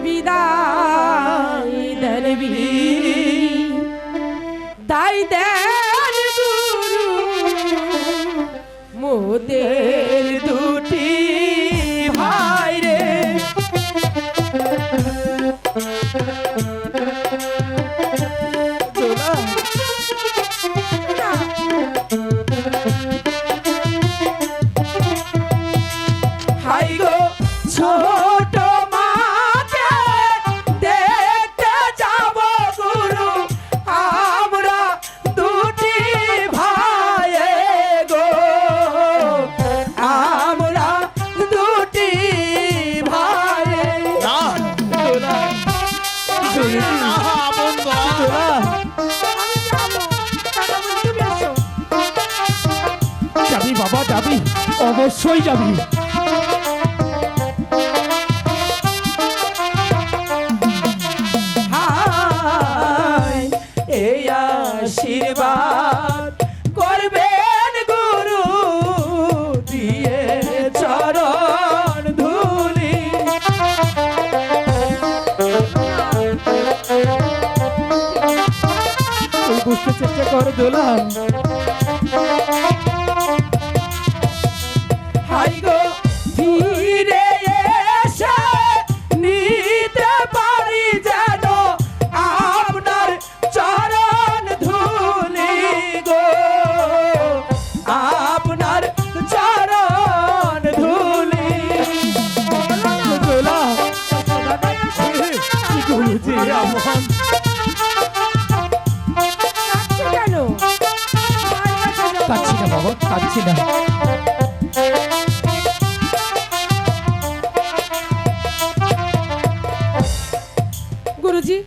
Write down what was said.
বিদায় দেনবি তাই দেন গুরু মোদের দুটি ভাই রে হাই গো ছোট মাকে দেখতে যাব গুরু আমরা দুটি ভাই গো আমরা দুটি ভাই না না বন্ধু যাবি বাবা যাবি অবশ্যই যাবি হায় এই আশীর্বাদ করবেন গুরু দিয়ে চরণ ধুলি তুই বুঝতে চেষ্টা কর দোলা হাই গো ফিরে এসে নিতে পারি যেন আপনার চরণ ধুলি গো আপনার চরণ ধুলি দোলা গুরুজি আমার কেন কাচ্ছি না বাবা কাচ্ছি না গুরুজি